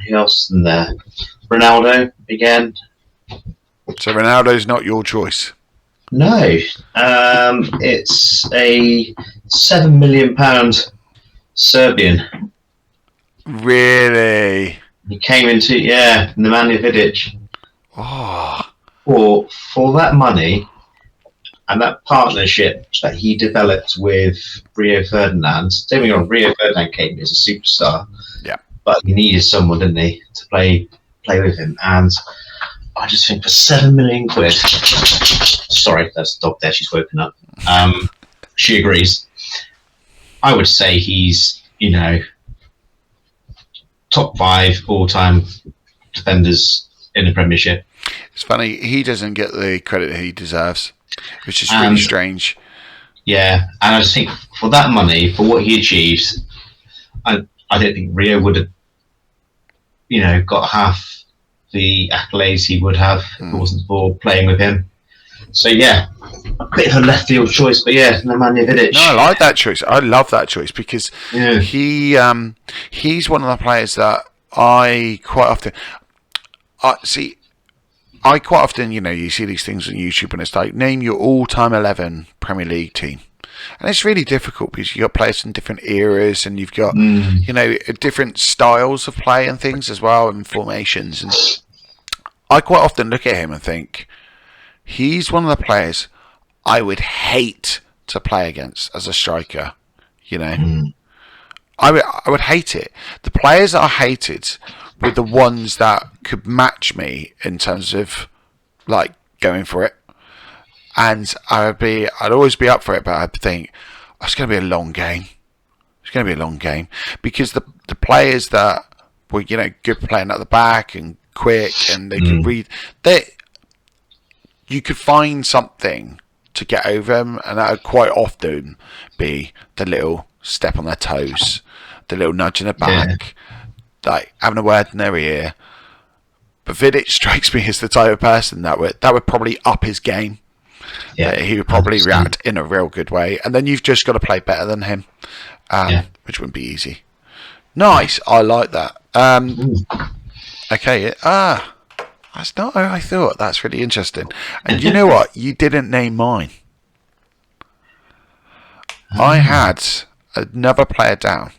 Who else in there? Ronaldo again. So Ronaldo's not your choice? No, it's a £7 million Serbian. Really? He came into Nemanja Vidic. Oh. For that money and that partnership that he developed with Rio Ferdinand. Don't get me wrong, Rio Ferdinand came as a superstar. Yeah. But he needed someone, didn't he, to play with him. And I just think for £7 million, sorry, that's the dog there, she's woken up. She agrees. I would say he's, top 5 all-time defenders in the Premiership. It's funny, he doesn't get the credit he deserves, which is really strange. Yeah, and I just think for that money, for what he achieved, I don't think Rio would have, got half the accolades he would have if it wasn't for playing with him. So yeah, a bit of a left field choice, but yeah, Nemanja Vidic. No, I like that choice. I love that choice because he's one of the players that I quite often you see these things on YouTube and it's like, name your all-time 11 Premier League team. And it's really difficult because you've got players in different eras and you've got, different styles of play and things as well and formations. And I quite often look at him and think, he's one of the players I would hate to play against as a striker. I would hate it. The players that I hated were the ones that could match me in terms of like going for it, and I'd always be up for it, but I'd think it's going to be a long game. It's going to be a long game because the players that were good playing at the back and quick and they could read, you could find something to get over them, and that would quite often be the little step on their toes, the little nudge in the back, like having a word in their ear. But Vidic strikes me as the type of person that would probably up his game. Yeah, he would probably 100%. react in a real good way. And then you've just got to play better than him, which wouldn't be easy. Nice, I like that. Okay, that's not how I thought. That's really interesting. And you know what? You didn't name mine. I had another player down,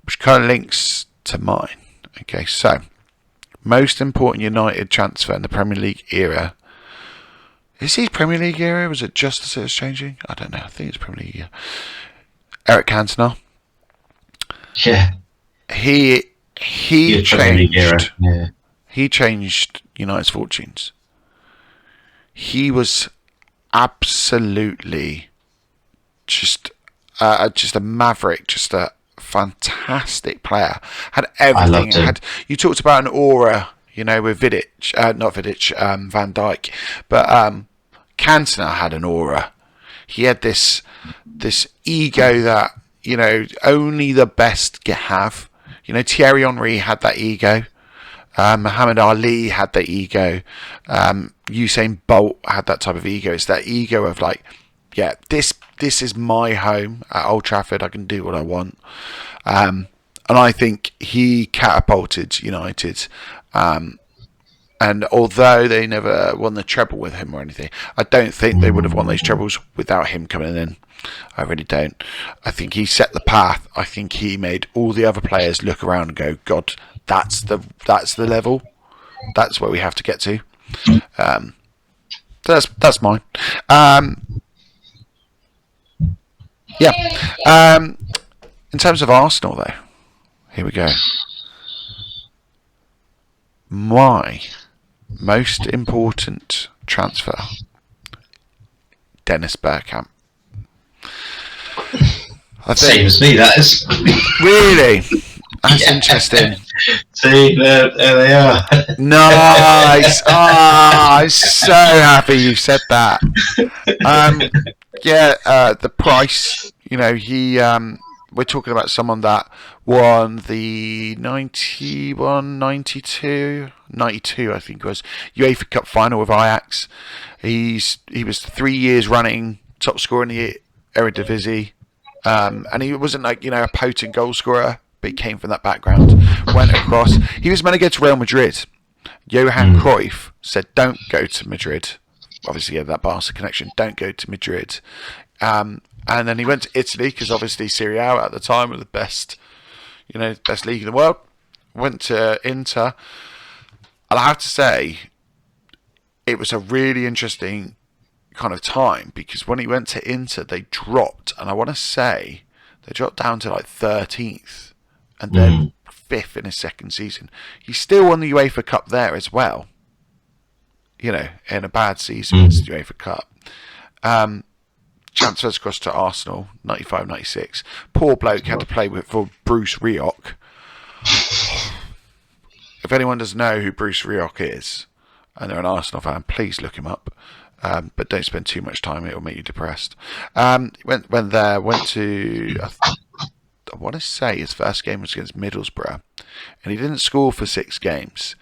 which kind of links to mine. Okay, so most important United transfer in the Premier League era. Is he Premier League era? Was it just as it was changing? I don't know. I think it's Premier League era. Eric Cantona. Yeah. He changed. Yeah. He changed United's fortunes. He was absolutely just a maverick, just a fantastic player. Had everything. I loved him. You talked about an aura, with Vidic, not Vidic, Van Dijk, but Cantona had an aura. He had this ego that only the best have. Thierry Henry had that ego. Muhammad Ali had that ego. Usain Bolt had that type of ego. It's that ego of this is my home at Old Trafford. I can do what I want. And I think he catapulted United. And although they never won the treble with him or anything, I don't think they would have won those trebles without him coming in. I really don't. I think he set the path. I think he made all the other players look around and go, God, that's the level. That's where we have to get to. That's mine. In terms of Arsenal, though, here we go. My most important transfer, Dennis Bergkamp. Same as me, that is. Really? That's interesting. See, there they are. Nice. I'm so happy you said that. The price, we're talking about someone that won the 92, I think it was, UEFA Cup final with Ajax. He was 3 years running top scorer in the Eredivisie. And he wasn't a potent goal scorer, but he came from that background. Went across. He was meant to go to Real Madrid. Johan Cruyff said, "Don't go to Madrid." Obviously, he had that Barca connection. Don't go to Madrid. And then he went to Italy because obviously Serie A at the time were the best, best league in the world. Went to Inter. And I have to say, it was a really interesting kind of time because when he went to Inter, they dropped, and I want to say they dropped down to 13th, and then 5th in his second season. He still won the UEFA Cup there as well. In a bad season, it's the UEFA Cup. Transfers across to Arsenal, 95-96. Poor bloke had to play for Bruce Rioch. If anyone doesn't know who Bruce Rioch is, and they're an Arsenal fan, please look him up. But don't spend too much time; it will make you depressed. Went to I want to say his first game was against Middlesbrough, and he didn't score for 6 games.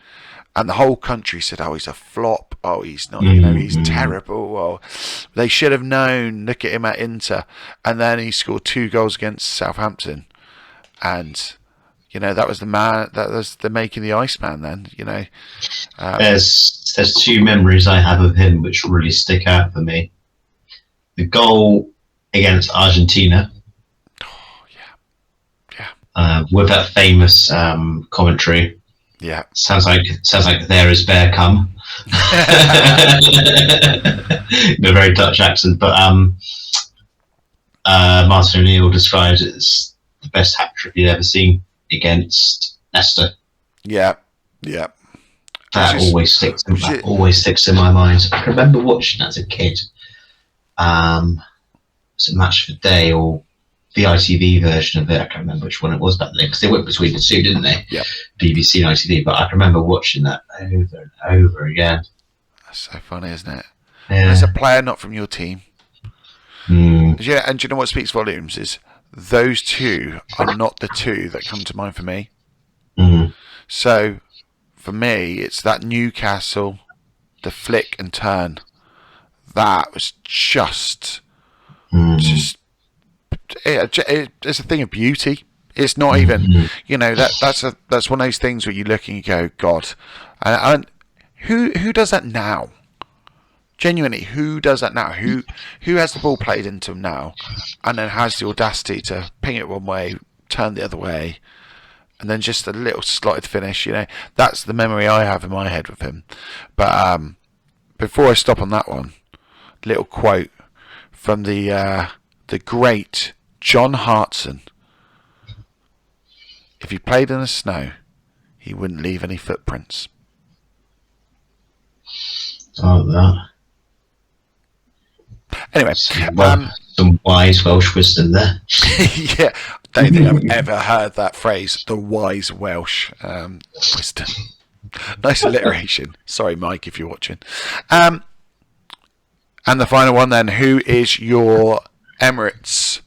And the whole country said, "Oh, he's a flop. Oh, he's not. He's terrible. Oh, they should have known. Look at him at Inter." And then he scored 2 goals against Southampton, and that was the man. That was the making the Iceman. Then there's 2 memories I have of him which really stick out for me. The goal against Argentina. Oh yeah. With that famous commentary. Yeah. Sounds like there is bear come. In a very Dutch accent, but Martin O'Neill describes it as the best hat trick he'd ever seen against Leicester. Yeah. That always sticks in my mind. I can remember watching as a kid. It's a Match for Day or the ITV version of it. I can't remember which one it was back then because they went between the 2, didn't they? Yeah. BBC and ITV. But I can remember watching that over and over again. That's so funny, isn't it? Yeah. As a player not from your team. Yeah, and do you know what speaks volumes is those 2 are not the 2 that come to mind for me. So for me, it's that Newcastle, the flick and turn that was just it's a thing of beauty. It's not even, that's one of those things where you look and you go, God, and who does that now? Genuinely, who does that now? Who has the ball played into him now, and then has the audacity to ping it one way, turn the other way, and then just a little slotted finish? That's the memory I have in my head with him. But before I stop on that one, little quote from the great John Hartson. If he played in the snow, he wouldn't leave any footprints. Oh, that. Anyway, some wise Welsh wisdom there. Yeah, don't think I've ever heard that phrase, the wise Welsh wisdom. Nice alliteration. Sorry, Mike, if you're watching. And the final one then, who is your Emirates,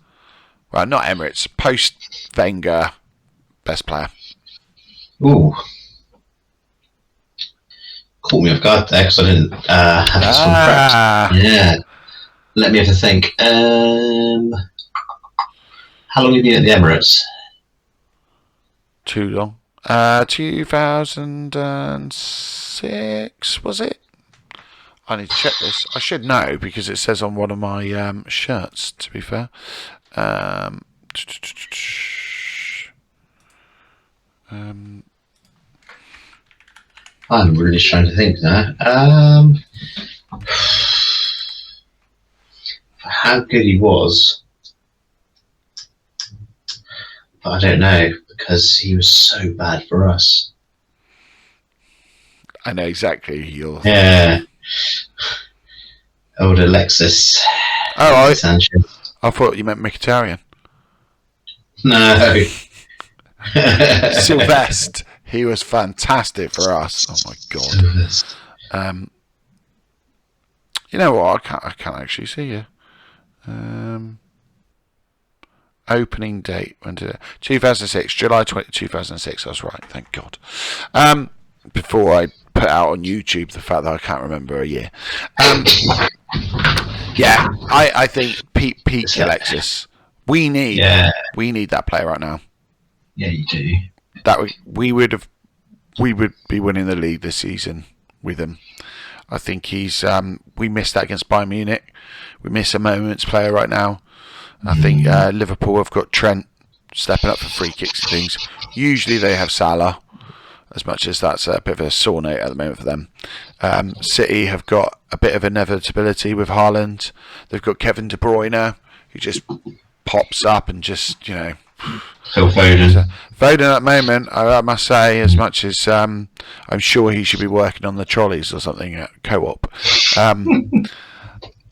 well, not Emirates, post-Wenger best player? Ooh. Caught me off guard there because I didn't have this one prepped. Yeah. Let me have a think. How long have you been at the Emirates? Too long. 2006, was it? I need to check this. I should know because it says on one of my shirts, to be fair. I'm really trying to think now. How good he was, but I don't know because he was so bad for us. I know exactly who you're. Yeah. Old Alexis. Oh, I thought you meant Mkhitaryan. No. Sylvester. He was fantastic for us. Oh my God. You know what? I can't actually see you. Opening date. When did it? 2006, July 2006. I was right. Thank God. Before I put out on YouTube the fact that I can't remember a year. Yeah, I think peak Alexis. We need that player right now. Yeah, you do. We would be winning the league this season with him. I think he's. We missed that against Bayern Munich. We miss a moments player right now. I think Liverpool have got Trent stepping up for free kicks and things. Usually they have Salah, as much as that's a bit of a sore note at the moment for them. City have got a bit of inevitability with Haaland. They've got Kevin De Bruyne, who just pops up and just, Phil Foden. Foden at the moment, I must say, as much as I'm sure he should be working on the trolleys or something at Co-op.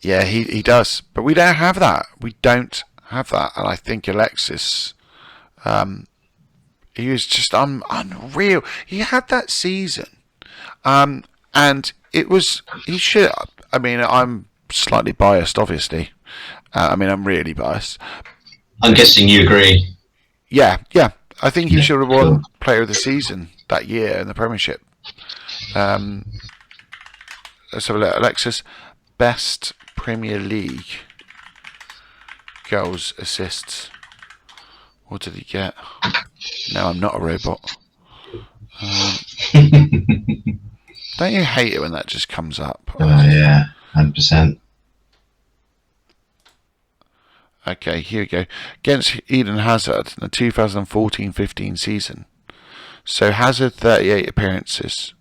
Yeah, he does. But we don't have that. We don't have that. And I think Alexis, he was just unreal. He had that season. And it was, he should, I mean, I'm slightly biased, obviously. I'm really biased. I'm guessing you agree. Yeah. I think he should have won Player of the Season that year in the Premiership. Let's have a look. Alexis, best Premier League goals, assists. What did he get? No, I'm not a robot. Don't you hate it when that just comes up? Oh, yeah, 100%. Okay, here we go. Against Eden Hazard in the 2014-15 season. So Hazard 38 appearances,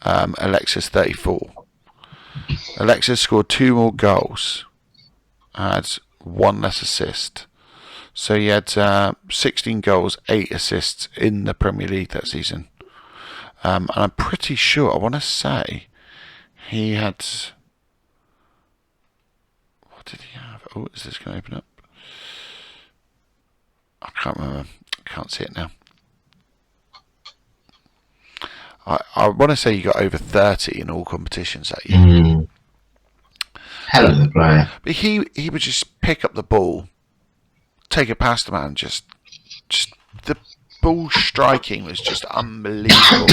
Alexis 34. Alexis scored 2 more goals, had 1 less assist. So he had 16 goals, 8 assists in the Premier League that season. And I'm pretty sure, I want to say, he had... What did he have? Oh, is this going to open up? I can't remember. I can't see it now. I want to say he got over 30 in all competitions that year. Hell of a player. But he would just pick up the ball, take it past the man, just the ball striking was just unbelievable.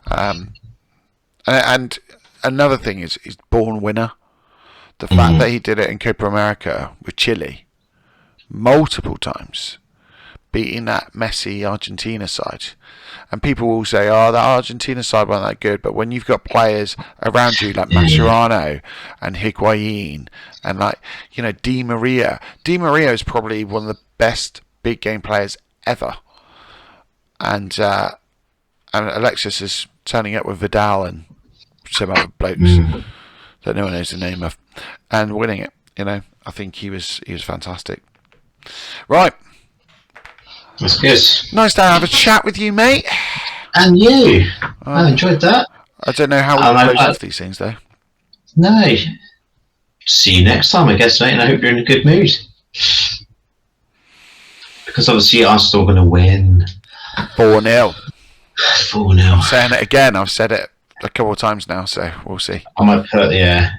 And another thing is he's born winner. the fact that he did it in Copa America with Chile multiple times, beating that Messi Argentina side. And people will say, oh, that Argentina side wasn't that good. But when you've got players around you like Mascherano and Higuain and Di Maria. Di Maria is probably one of the best big game players ever. And Alexis is turning up with Vidal and some other blokes that no one knows the name of and winning it. I think he was fantastic. Right. That's good. Nice to have a chat with you, mate. And you. I enjoyed that. I don't know how we close off these things, though. No. See you next time, I guess, mate, and I hope you're in a good mood. Because obviously Arsenal are going to win. 4-0. 4-0. I'm saying it again. I've said it a couple of times now, so we'll see. I might put a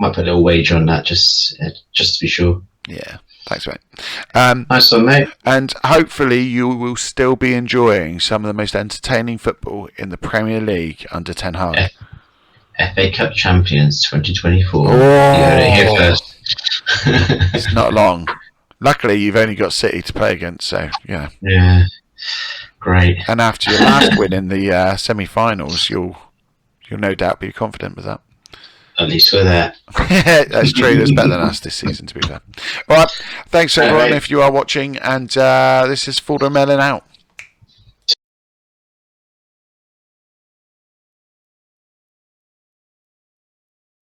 little wager on that just to be sure. Yeah. Thanks, mate. Nice one, mate. And hopefully you will still be enjoying some of the most entertaining football in the Premier League under Ten Hag. FA Cup champions 2024. Oh. You heard it here first. It's not long. Luckily, you've only got City to play against, so yeah. Yeah. Great. And after your last win in the semi-finals, you'll no doubt be confident with that. At least we're there. That's true. That's better than us this season, to be fair. All right. Thanks, everyone, if you are watching. And this is Melon out.